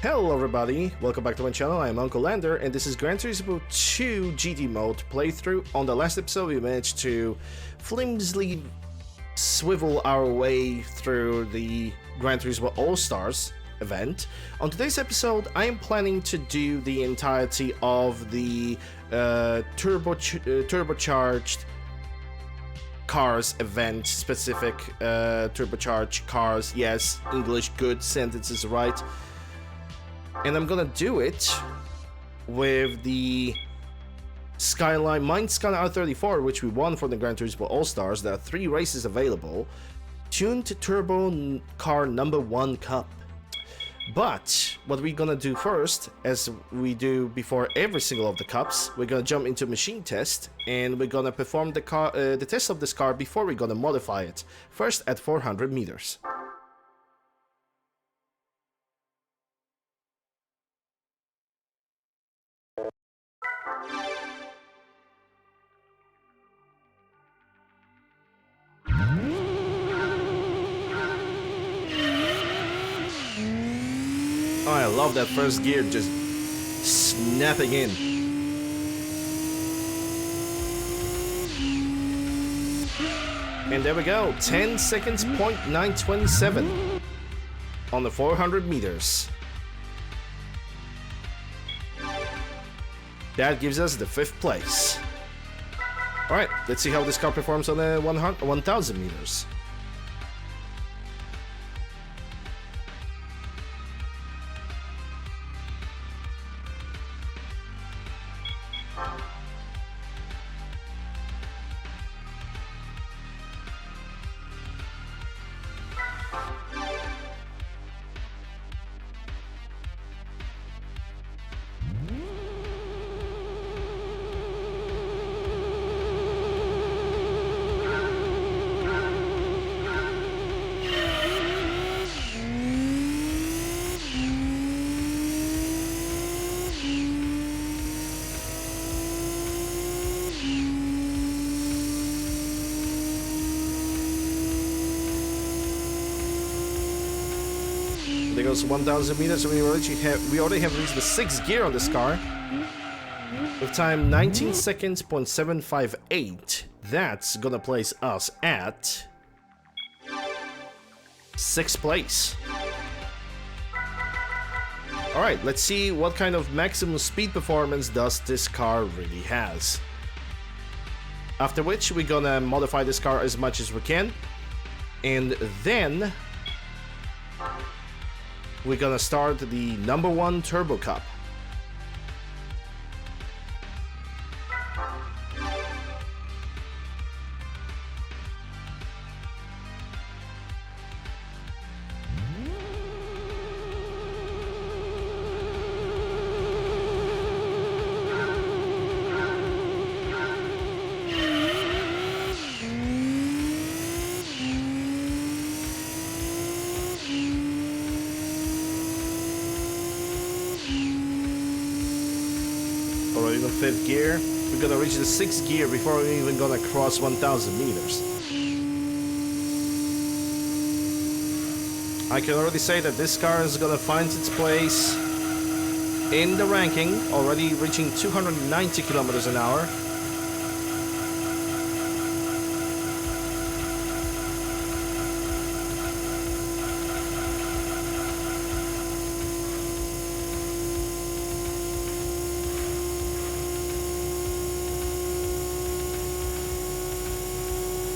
Hello everybody, welcome back to my channel. I am UncleLander and this is Gran Turismo 2 GT mode playthrough. On the last episode we managed to flimsily swivel our way through the Gran Turismo All-Stars event. On today's episode I am planning to do the entirety of the turbocharged cars event, specific turbocharged cars. Yes, English, good, sentences right. And I'm gonna do it with the Skyline, mine Skyline R34, which we won for the Gran Turismo All-Stars. There are 3 races available. Tuned Turbo Car No.1 Cup. But what we're gonna do first, as we do before every single of the cups, we're gonna jump into machine test and we're gonna perform the test of this car before we're gonna modify it. First at 400 meters. Oh, I love that first gear just snapping in. And there we go, 10 seconds, 0.927 on the 400 meters. That gives us the 5th place. Alright, let's see how this car performs on the 1000 meters. There goes 1000 meters, and we already have reached the 6th gear on this car. With time 19 seconds, 0.758. That's gonna place us at 6th place. Alright, let's see what kind of maximum speed performance does this car really has. After which we're gonna modify this car as much as we can. And then we're gonna start the No.1 Turbo Cup. Already in the 5th gear. We're gonna reach the 6th gear before we're even gonna cross 1000 meters. I can already say that this car is gonna find its place in the ranking, already reaching 290 kilometers an hour.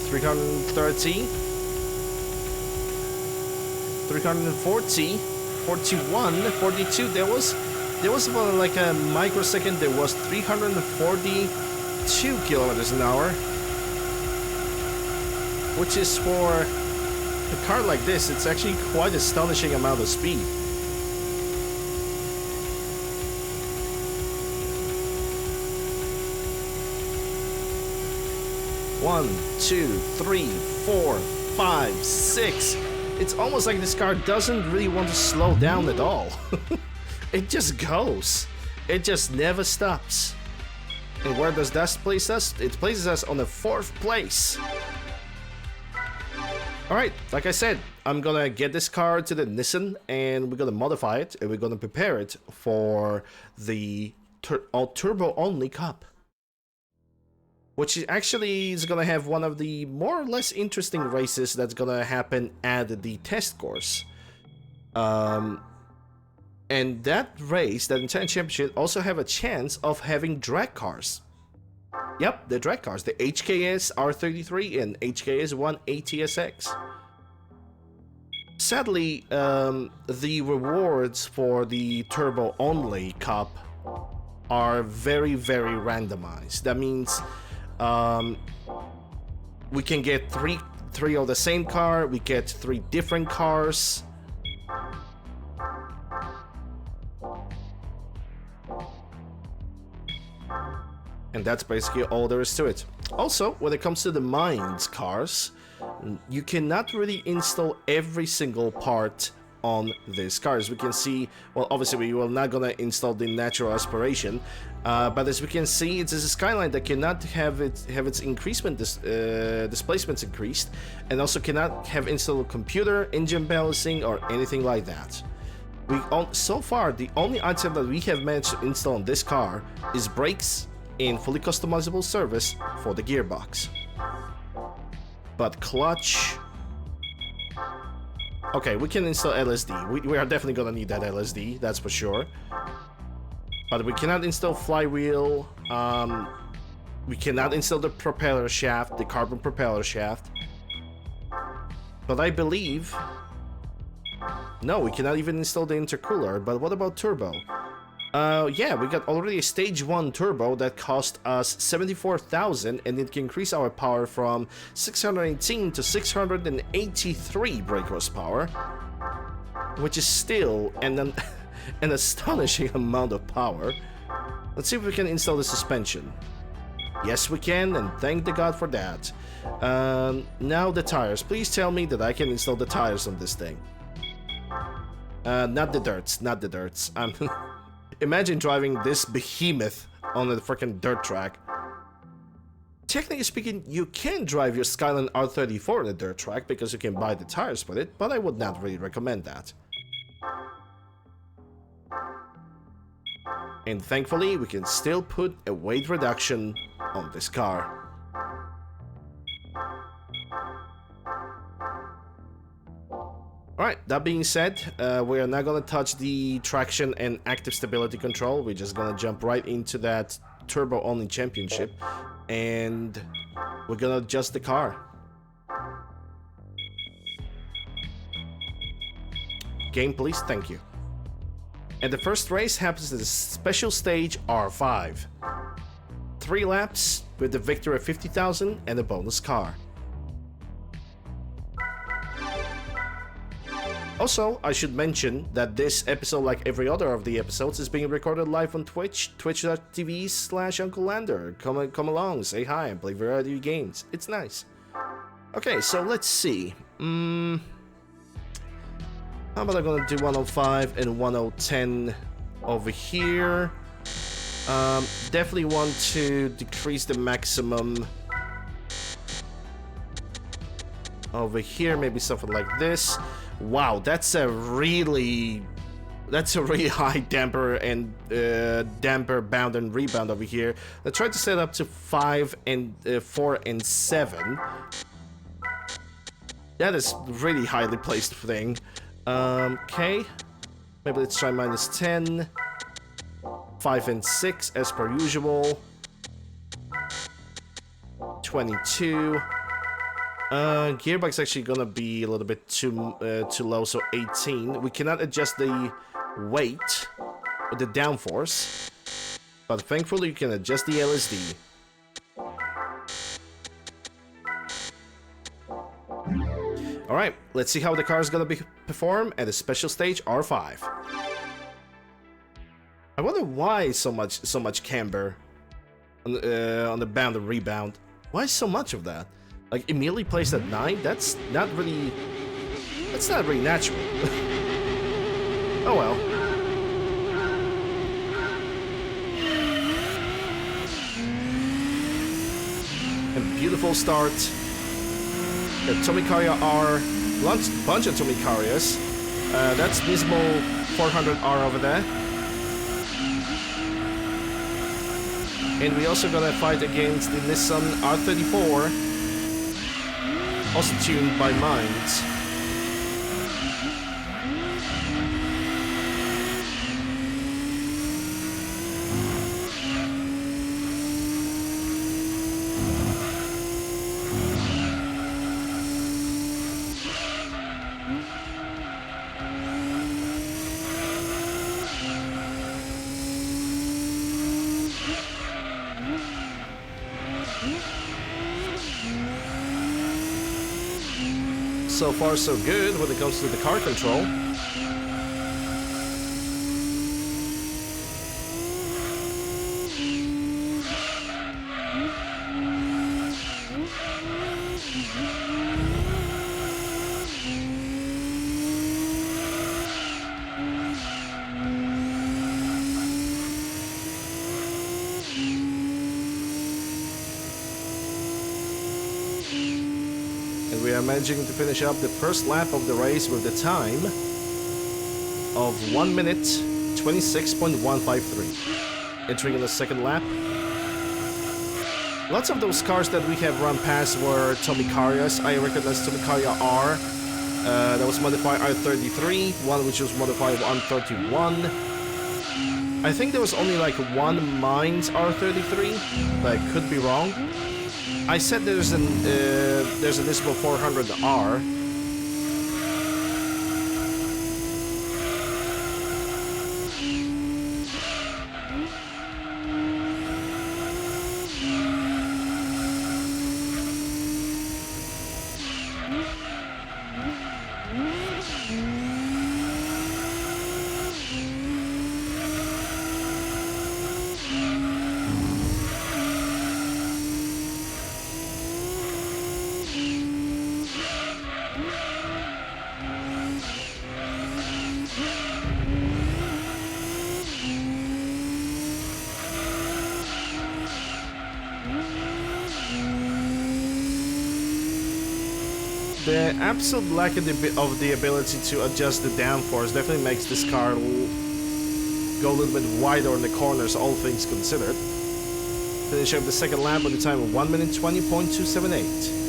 $330, 340, 41, 42. There was about like a microsecond. There was 342 kilometers an hour, which is for a car like this. It's actually quite an astonishing amount of speed. One, two, three, 4, 5, 6. It's almost like this car doesn't really want to slow down at all. It just goes. It just never stops. And where does that place us? It places us on the 4th place. Alright, like I said, I'm gonna get this car to the Nissan and we're gonna modify it and we're gonna prepare it for the turbo-only cup. Which actually is gonna have one of the more or less interesting races that's gonna happen at the test course. And that race, that entire championship, also have a chance of having drag cars. Yep, the drag cars, the HKS R33 and HKS 180SX. Sadly, the rewards for the turbo-only cup are very, very randomized. That means we can get three of the same car, we get 3 different cars. And that's basically all there is to it. Also, when it comes to the mines cars, you cannot really install every single part on these cars. We can see, well, obviously we are not gonna install the natural aspiration, but as we can see, it's a Skyline that cannot have its increasement displacements increased, and also cannot have installed computer, engine balancing, or anything like that. So far, the only item that we have managed to install on this car is brakes in fully customizable service for the gearbox. But clutch... Okay, we can install LSD. We are definitely gonna need that LSD, that's for sure. But we cannot install flywheel. We cannot install the propeller shaft, the carbon propeller shaft. But I believe... No, we cannot even install the intercooler. But what about turbo? Yeah, we got already a stage 1 turbo that cost us 74,000 and it can increase our power from 618 to 683 brake horsepower, which is still an astonishing amount of power. Let's see if we can install the suspension. Yes, we can, and thank the God for that. Now the tires. Please tell me that I can install the tires on this thing. Not the dirts, not the dirts. Imagine driving this behemoth on a freaking dirt track. Technically speaking, you can drive your Skyline R34 on a dirt track because you can buy the tires with it, but I would not really recommend that. And thankfully, we can still put a weight reduction on this car. Alright, that being said, we are not gonna touch the traction and active stability control. We're just gonna jump right into that turbo-only championship, and we're gonna adjust the car. Game, please, thank you. And the first race happens at the special stage R5. 3 laps with the victory of 50,000 and a bonus car. Also, I should mention that this episode, like every other of the episodes, is being recorded live on Twitch, twitch.tv/UncleLander. Come along, say hi, and play variety of games. It's nice. Okay, so let's see. How about I'm gonna do 105 and 110 over here. Definitely want to decrease the maximum over here, maybe something like this. Wow, that's a really high damper and damper bound and rebound over here. I tried to set up to 5 and 4 and 7. That is really highly placed thing. Okay, maybe let's try -10, 5 and 6 as per usual. 22. Gearbox actually gonna be a little bit too low, so 18. We cannot adjust the weight or the downforce, but thankfully you can adjust the LSD. Alright, let's see how the car is gonna perform at the special stage R5. I wonder why so much camber on the bound and rebound. Why so much of that? Like, immediately placed at 9? That's not really natural. Oh well. A beautiful start. Tomicaria R, bunch of Tomicarias. That's Nismo 400R over there. And we also gonna fight against the Nissan R34, also tuned by Minds. So far so good when it comes to the car control. And we are managing to finish up the first lap of the race with the time of 1 minute 26.153. Entering in the second lap. Lots of those cars that we have run past were Tomicarias. I recognize Tomicaria R. That was modified R33. One which was modified R31. I think there was only like one Minds R33, but I could be wrong. I said there's a Nismo 400R. The absolute lack of the ability to adjust the downforce definitely makes this car go a little bit wider on the corners, all things considered. Finish up the second lap with a time of 1 minute 20.278.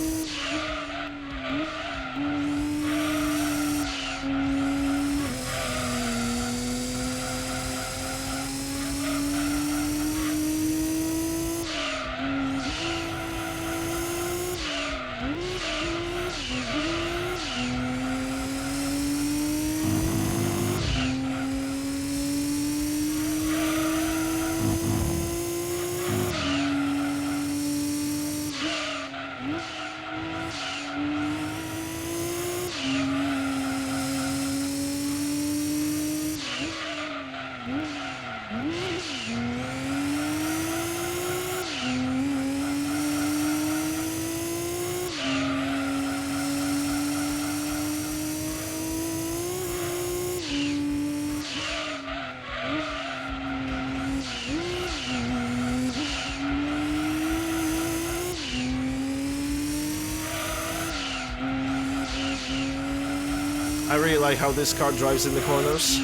I really like how this car drives in the corners.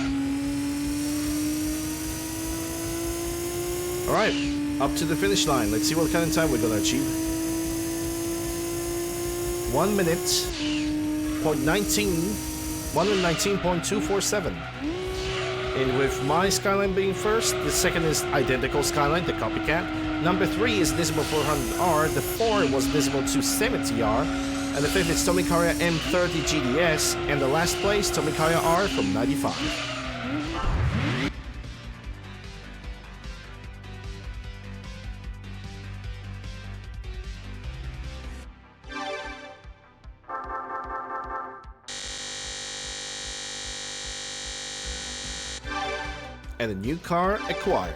Alright, up to the finish line. Let's see what kind of time we're gonna achieve. 1 minute, 119.247. And with my Skyline being first, the second is identical Skyline, the copycat. Number 3 is Nismo 400R, the 4 was Nismo 270R, and the 5th is Tomicaria M30 GDS, and the last place, Tomicaria R from 95. And a new car acquired.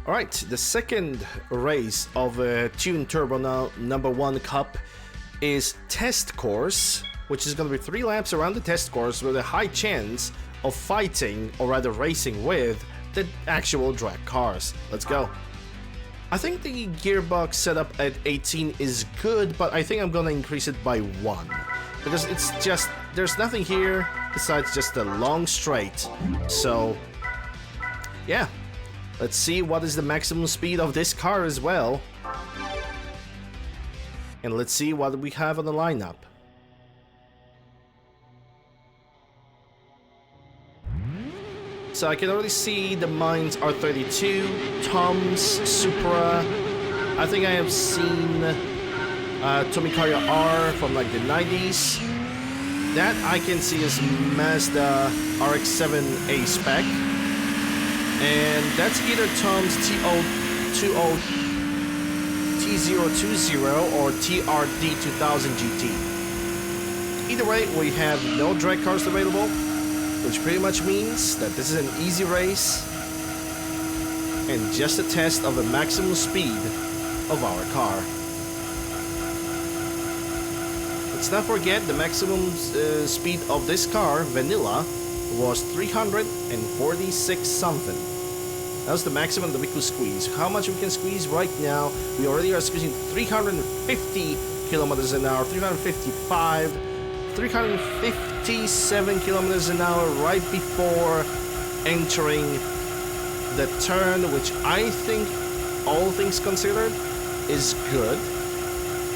Alright, the second race of Tune Turbo No.1 Cup is Test Course. which is going to be 3 laps around the test course with a high chance of fighting, or rather racing with, the actual drag cars. Let's go. I think the gearbox setup at 18 is good, but I think I'm going to increase it by 1. Because it's just, there's nothing here besides just a long straight. So, yeah. Let's see what is the maximum speed of this car as well. And let's see what we have on the lineup. So I can already see the Mines R32, Tom's Supra. I think I have seen Tomicaria R from like the 90s. That I can see is Mazda RX-7 A-Spec. And that's either Tom's T020 or TRD 2000 GT. Either way, we have no drag cars available, which pretty much means that this is an easy race and just a test of the maximum speed of our car. Let's not forget the maximum speed of this car, vanilla, was 346 something. That was the maximum that we could squeeze. How much we can squeeze right now? We already are squeezing 350 kilometers an hour, 355, 357 kilometers an hour right before entering the turn, which I think, all things considered, is good.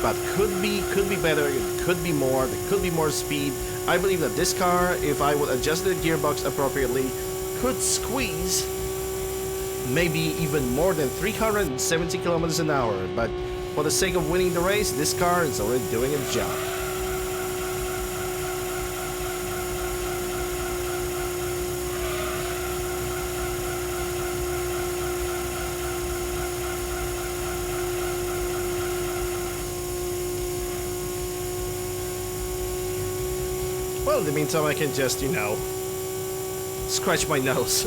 But could be better, it could be more, there could be more speed. I believe that this car, if I would adjust the gearbox appropriately, could squeeze maybe even more than 370 kilometers an hour, but for the sake of winning the race, this car is already doing its job. Well, in the meantime, I can just, you know, scratch my nose.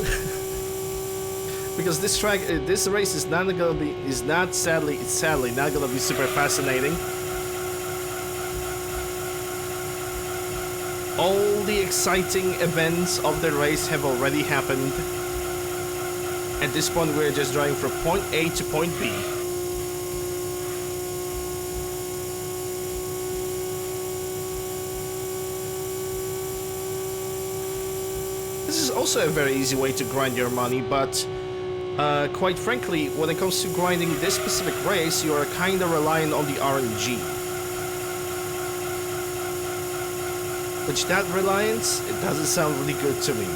Because this race is not gonna be, sadly not gonna be super fascinating. All the exciting events of the race have already happened. At this point, we're just driving from point A to point B. This is also a very easy way to grind your money, but quite frankly, when it comes to grinding this specific race, you are kinda reliant on the RNG. Which, that reliance, it doesn't sound really good to me.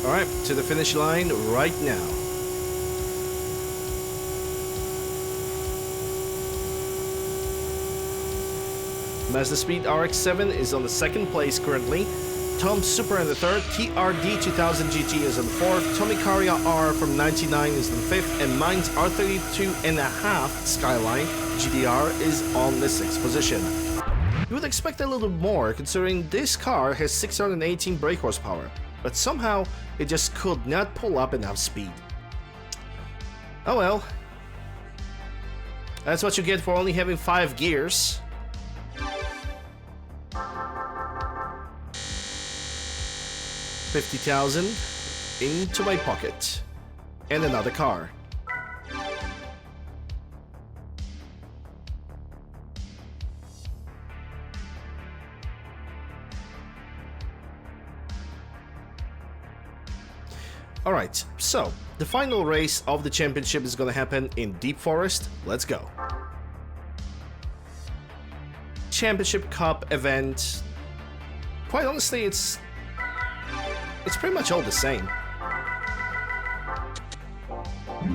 Alright, to the finish line right now. Mazda Speed RX-7 is on the 2nd place currently. Tom Super in the 3rd, TRD 2000 GT is on the 4th, Tomicaria R from 99 is on the 5th, and Mines R32.5 Skyline GDR is on the 6th position. You would expect a little more considering this car has 618 brake horsepower, but somehow it just could not pull up enough speed. Oh well. That's what you get for only having 5 gears. $50,000 into my pocket. And another car. Alright, so the final race of the championship is gonna happen in Deep Forest. Let's go. Championship Cup event. Quite honestly, it's pretty much all the same.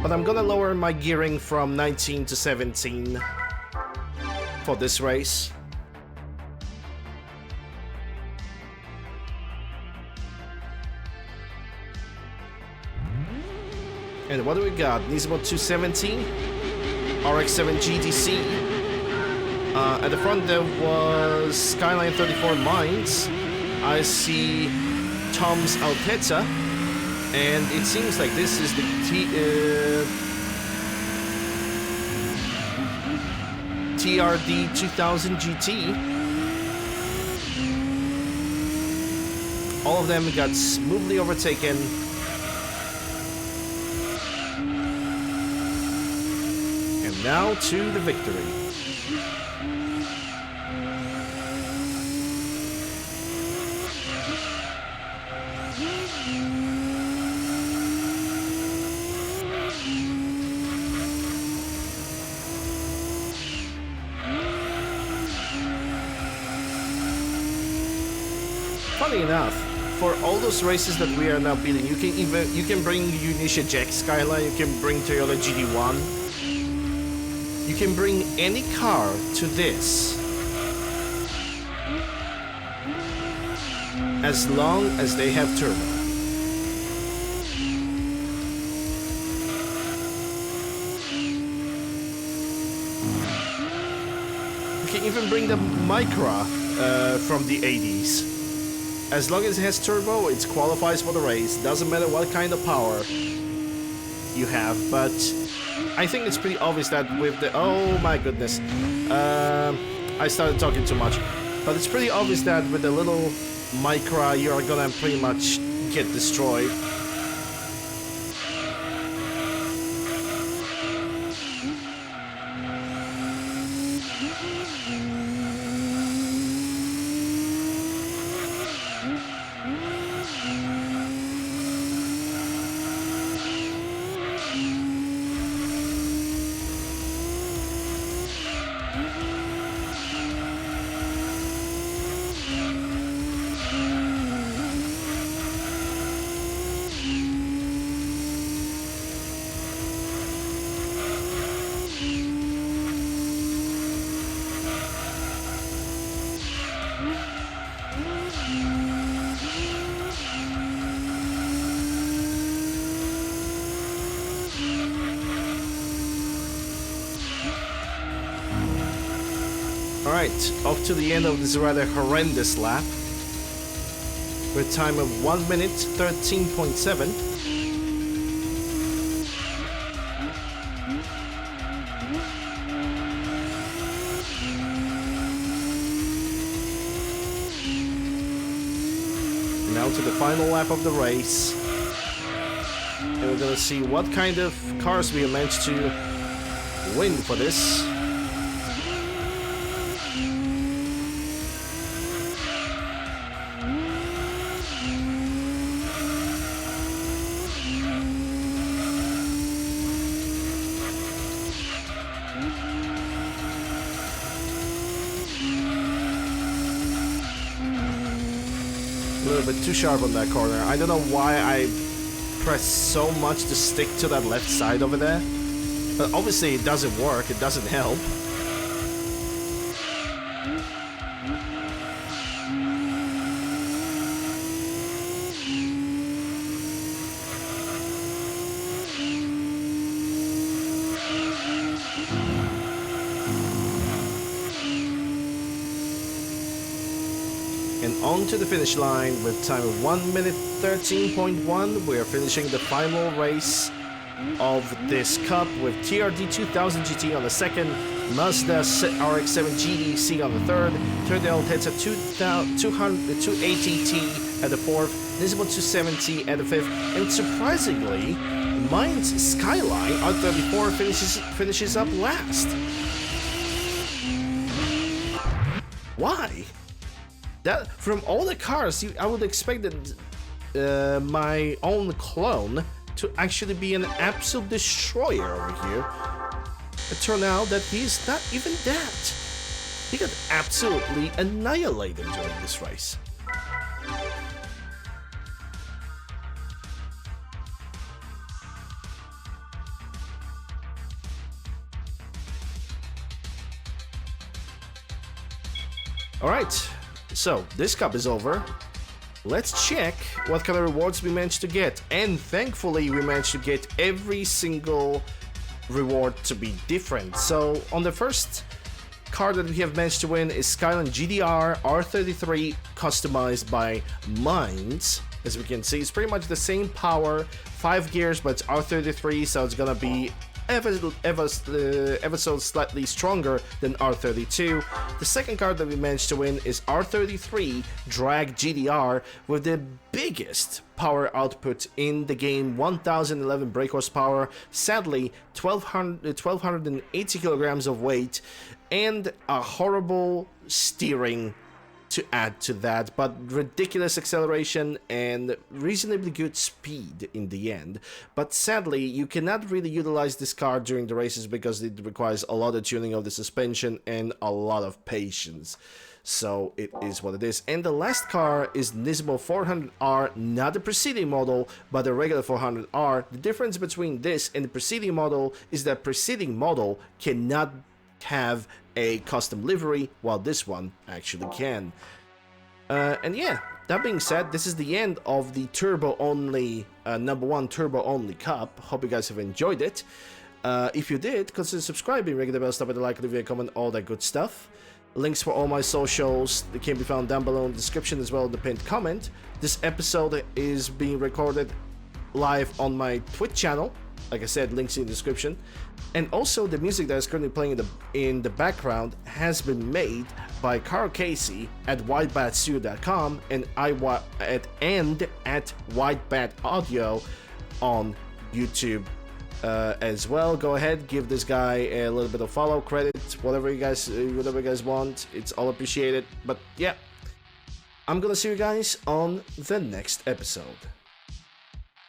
But I'm gonna lower my gearing from 19 to 17 for this race. And what do we got? Nismo 270, RX-7 GTC. At the front there was Skyline 34 Mines. I see Tom's Altezza, and it seems like this is the TRD 2000 GT. All of them got smoothly overtaken. And now to the victory. Funny enough, for all those races that we are now beating, you can bring Unisha Jack Skyline, you can bring Toyota GD1, you can bring any car to this, as long as they have turbo. You can even bring the Micra from the 80s. As long as it has turbo, it qualifies for the race. Doesn't matter what kind of power you have, but I think it's pretty obvious that with the... Oh my goodness. I started talking too much. But it's pretty obvious that with the little Micra, you're gonna pretty much get destroyed. Alright, off to the end of this rather horrendous lap with time of 1 minute 13.7. Now to the final lap of the race. And we're gonna see what kind of cars we managed to win for this. A little bit too sharp on that corner. I don't know why I pressed so much to stick to that left side over there. But obviously it doesn't work, it doesn't help. And on to the finish line with time of 1 minute 13.1. We are finishing the final race of this cup with TRD 2000 GT on the second, Mazda RX-7 GDC on the third, Toyota Altezza 280T at the fourth, Nismo 270 at the fifth, and surprisingly, Mine's Skyline R34 finishes up last. Why? That from all the cars, I would expect that my own clone to actually be an absolute destroyer over here. It turned out that he's not even that. He got absolutely annihilated during this race. Alright, so this cup is over. let's check what kind of rewards we managed to get. And thankfully, we managed to get every single reward to be different. So on the first card that we have managed to win is Skyline GDR R33 customized by Minds. As we can see, it's pretty much the same power, 5 gears, but it's R33, so it's gonna be ever so slightly stronger than R32. The second card that we managed to win is R33 Drag GDR with the biggest power output in the game, 1011 brake horsepower, sadly 1280 kilograms of weight, and a horrible steering to add to that, but ridiculous acceleration and reasonably good speed in the end. But sadly, you cannot really utilize this car during the races because it requires a lot of tuning of the suspension and a lot of patience. So it is what it is. And the last car is Nismo 400R, not the preceding model, but the regular 400R. The difference between this and the preceding model is that preceding model cannot have a custom livery, while this one actually can. And yeah, that being said, this is the end of the turbo-only, No.1 turbo-only cup. Hope you guys have enjoyed it. If you did, consider subscribing, ring the bell, stop at the like, leave a comment, all that good stuff. Links for all my socials that can be found down below in the description as well in the pinned comment. This episode is being recorded live on my Twitch channel. Like I said, links in the description. And also the music that is currently playing in the background has been made by Carl Casey at whitebatstudio.com and at Whitebat Audio on YouTube as well. Go ahead, give this guy a little bit of follow, credit, whatever you guys want. It's all appreciated. But yeah, I'm gonna see you guys on the next episode.